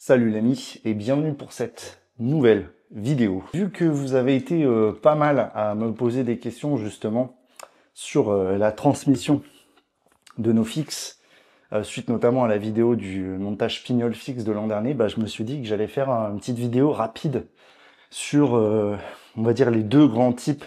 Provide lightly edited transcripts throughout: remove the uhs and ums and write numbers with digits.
Salut l'ami et bienvenue pour cette nouvelle vidéo. Vu que vous avez été pas mal à me poser des questions justement sur la transmission de nos fixes, suite notamment à la vidéo du montage pignol fixe de l'an dernier, je me suis dit que j'allais faire une petite vidéo rapide sur, on va dire, les deux grands types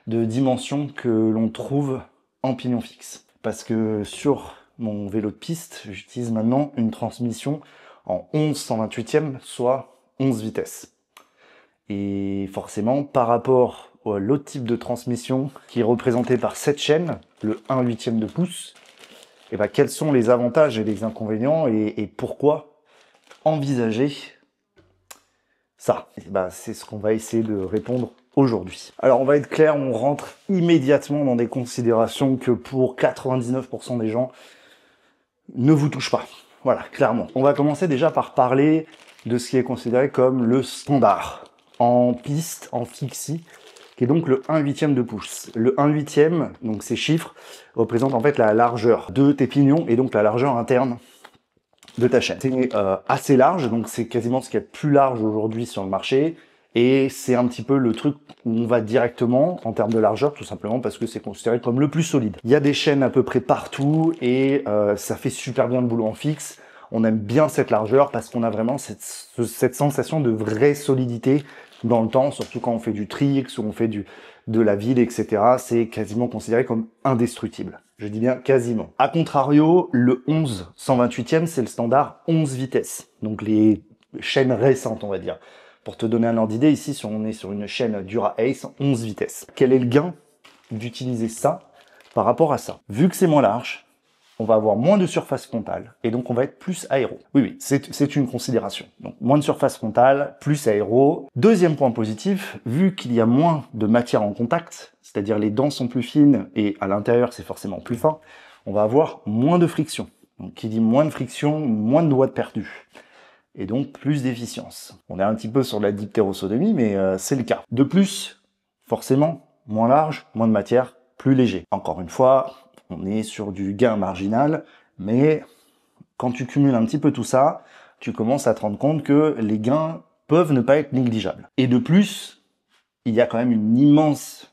de dimensions que l'on trouve en pignon fixe. Parce que sur mon vélo de piste, j'utilise maintenant une transmission en 11/128e, soit 11 vitesses. Et forcément, par rapport à l'autre type de transmission qui est représenté par cette chaîne, le 1/8e de pouce, et quels sont les avantages et les inconvénients et pourquoi envisager ça? C'est ce qu'on va essayer de répondre aujourd'hui. Alors on va être clair, on rentre immédiatement dans des considérations que pour 99% des gens ne vous touchent pas. Voilà, clairement. On va commencer déjà par parler de ce qui est considéré comme le standard en piste, en fixie, qui est donc le 1/8e de pouce. Le 1/8e, donc ces chiffres, représentent en fait la largeur de tes pignons et donc la largeur interne de ta chaîne. C'est assez large, donc c'est quasiment ce qu'il y a de plus large aujourd'hui sur le marché. Et c'est un petit peu le truc où on va directement en termes de largeur, tout simplement parce que c'est considéré comme le plus solide. Il y a des chaînes à peu près partout et ça fait super bien le boulot en fixe. On aime bien cette largeur parce qu'on a vraiment cette sensation de vraie solidité dans le temps, surtout quand on fait du tricks ou on fait de la ville, etc. C'est quasiment considéré comme indestructible. Je dis bien quasiment. A contrario, le 11/128e, c'est le standard 11 vitesses. Donc les chaînes récentes, on va dire. Pour te donner un ordre d'idée, ici, si on est sur une chaîne Dura Ace, 11 vitesses. Quel est le gain d'utiliser ça par rapport à ça? Vu que c'est moins large, on va avoir moins de surface frontale, et donc on va être plus aéro. Oui, c'est une considération. Donc moins de surface frontale, plus aéro. Deuxième point positif, vu qu'il y a moins de matière en contact, c'est-à-dire les dents sont plus fines, et à l'intérieur c'est forcément plus fin, on va avoir moins de friction. Donc qui dit moins de friction, moins de doigts de perdu. Et donc plus d'efficience. On est un petit peu sur la diptérosodomie, mais c'est le cas. De plus, forcément, moins large, moins de matière, plus léger. Encore une fois, on est sur du gain marginal, mais quand tu cumules un petit peu tout ça, tu commences à te rendre compte que les gains peuvent ne pas être négligeables. Et de plus, il y a quand même une immense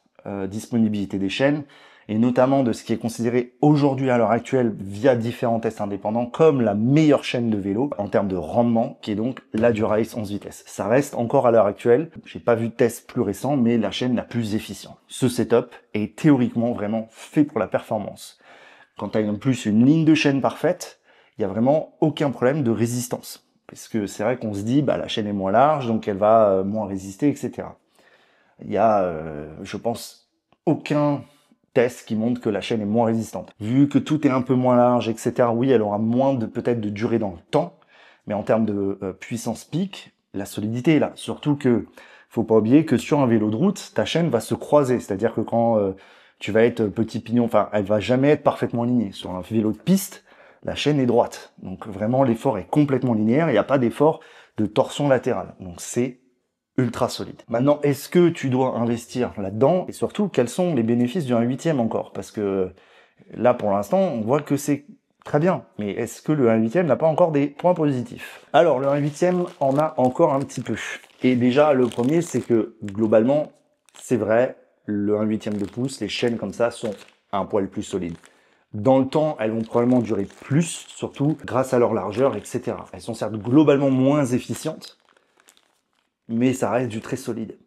disponibilité des chaînes, et notamment de ce qui est considéré aujourd'hui à l'heure actuelle via différents tests indépendants comme la meilleure chaîne de vélo en termes de rendement, qui est donc la Dura Ace 11 vitesses. Ça reste encore à l'heure actuelle, j'ai pas vu de test plus récent, mais la chaîne la plus efficiente. Ce setup est théoriquement vraiment fait pour la performance. Quand tu as en plus une ligne de chaîne parfaite, il y a vraiment aucun problème de résistance. Parce que c'est vrai qu'on se dit, la chaîne est moins large, donc elle va moins résister, etc. Il y a, je pense, aucun test qui montre que la chaîne est moins résistante. Vu que tout est un peu moins large, etc., oui, elle aura moins peut-être de durée dans le temps, mais en termes de puissance pic, la solidité est là. Surtout que, faut pas oublier que sur un vélo de route, ta chaîne va se croiser, c'est-à-dire que quand tu vas être petit pignon, elle va jamais être parfaitement alignée. Sur un vélo de piste, la chaîne est droite. Donc vraiment, l'effort est complètement linéaire, il n'y a pas d'effort de torsion latérale. Donc c'est ultra solide. Maintenant, est-ce que tu dois investir là-dedans? Et surtout, quels sont les bénéfices du 1/8e encore? Parce que là, pour l'instant, on voit que c'est très bien. Mais est-ce que le 1/8e n'a pas encore des points positifs? Alors, le 1/8e en a encore un petit peu. Et déjà, le premier, c'est que globalement, c'est vrai, le 1/8e de pouce, les chaînes comme ça sont un poil plus solides. Dans le temps, elles vont probablement durer plus, surtout grâce à leur largeur, etc. Elles sont certes globalement moins efficientes, mais ça reste du très solide.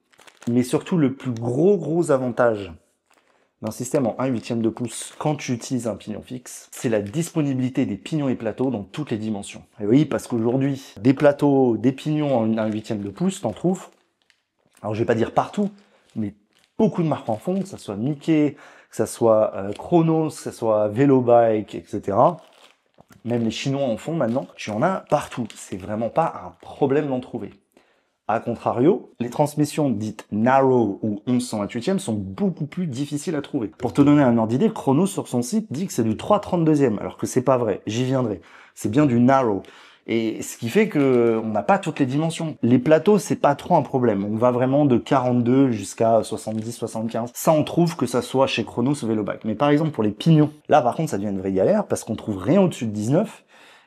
Mais surtout, le plus gros avantage d'un système en 1/8e de pouce quand tu utilises un pignon fixe, c'est la disponibilité des pignons et plateaux dans toutes les dimensions. Et oui, parce qu'aujourd'hui, des plateaux, des pignons en 1/8e de pouce, t'en trouves, alors je vais pas dire partout, mais beaucoup de marques en font, que ça soit Mickey, que ça soit Chronos, que ça soit Velobike, etc. Même les Chinois en font maintenant. Tu en as partout. C'est vraiment pas un problème d'en trouver. A contrario, les transmissions dites narrow ou 11/128e sont beaucoup plus difficiles à trouver. Pour te donner un ordre d'idée, Chronos sur son site dit que c'est du 3/32e, alors que c'est pas vrai, j'y viendrai. C'est bien du narrow. Et ce qui fait que on n'a pas toutes les dimensions. Les plateaux, c'est pas trop un problème. On va vraiment de 42 jusqu'à 70, 75. Ça, on trouve que ça soit chez Chronos ou Velobike. Mais par exemple, pour les pignons, là, par contre, ça devient une vraie galère parce qu'on trouve rien au-dessus de 19.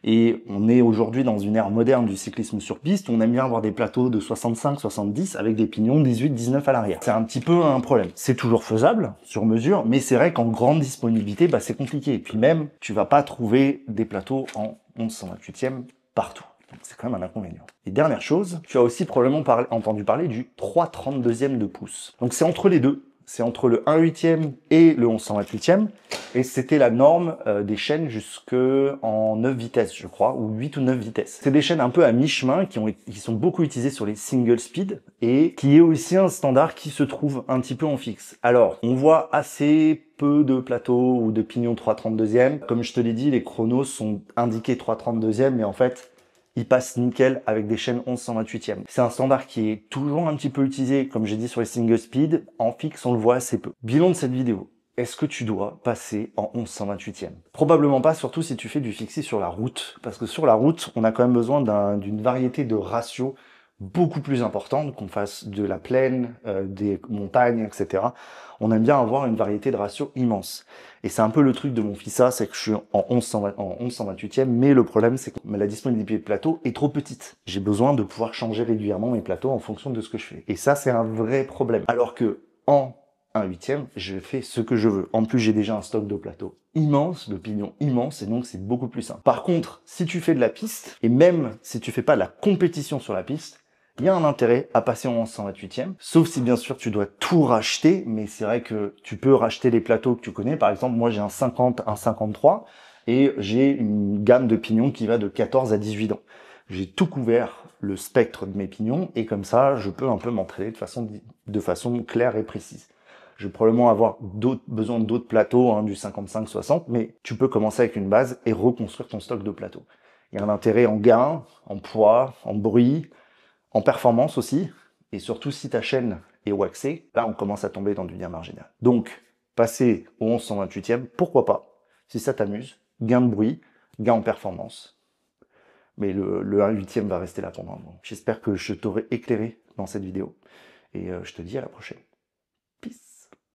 Et on est aujourd'hui dans une ère moderne du cyclisme sur piste, on aime bien avoir des plateaux de 65-70 avec des pignons 18-19 à l'arrière. C'est un petit peu un problème. C'est toujours faisable, sur mesure, mais c'est vrai qu'en grande disponibilité, bah, c'est compliqué. Et puis même, tu vas pas trouver des plateaux en 11/128e partout. C'est quand même un inconvénient. Et dernière chose, tu as aussi probablement entendu parler du 3/32e de pouce. Donc c'est entre les deux. C'est entre le 1/8e et le 11/128e. Et c'était la norme des chaînes jusque en 9 vitesses, je crois, ou 8 ou 9 vitesses. C'est des chaînes un peu à mi-chemin qui sont beaucoup utilisées sur les single speed et qui est aussi un standard qui se trouve un petit peu en fixe. Alors, on voit assez peu de plateaux ou de pignons 3/32e. Comme je te l'ai dit, les chronos sont indiqués 3/32e, mais en fait, il passe nickel avec des chaînes 11/128e. C'est un standard qui est toujours un petit peu utilisé, comme j'ai dit, sur les single speed. En fixe, on le voit assez peu. Bilan de cette vidéo. Est-ce que tu dois passer en 11/128e? Probablement pas, surtout si tu fais du fixie sur la route. Parce que sur la route, on a quand même besoin d'une variété de ratios beaucoup plus importante, qu'on fasse de la plaine, des montagnes, etc. On aime bien avoir une variété de ratios immense. Et c'est un peu le truc de mon FISA, c'est que je suis en 11/128e, mais le problème, c'est que la disponibilité de plateau est trop petite. J'ai besoin de pouvoir changer régulièrement mes plateaux en fonction de ce que je fais. Et ça, c'est un vrai problème. Alors que en 1/8e, je fais ce que je veux. En plus, j'ai déjà un stock de plateaux immense, de pignons immense, et donc c'est beaucoup plus simple. Par contre, si tu fais de la piste, et même si tu fais pas de la compétition sur la piste, il y a un intérêt à passer en 11/128e, sauf si bien sûr tu dois tout racheter, mais c'est vrai que tu peux racheter les plateaux que tu connais. Par exemple, moi j'ai un 50, un 53, et j'ai une gamme de pignons qui va de 14 à 18 ans. J'ai tout couvert le spectre de mes pignons, et comme ça, je peux un peu m'entraîner de façon claire et précise. Je vais probablement avoir besoin d'autres plateaux, hein, du 55-60, mais tu peux commencer avec une base et reconstruire ton stock de plateaux. Il y a un intérêt en gain, en poids, en bruit, en performance aussi, et surtout si ta chaîne est waxée, là on commence à tomber dans du gain marginal. Donc, passer au 11/128e, pourquoi pas, si ça t'amuse, gain de bruit, gain en performance. Mais le 1/8e va rester là pendant un moment. J'espère que je t'aurai éclairé dans cette vidéo, et je te dis à la prochaine. Peace.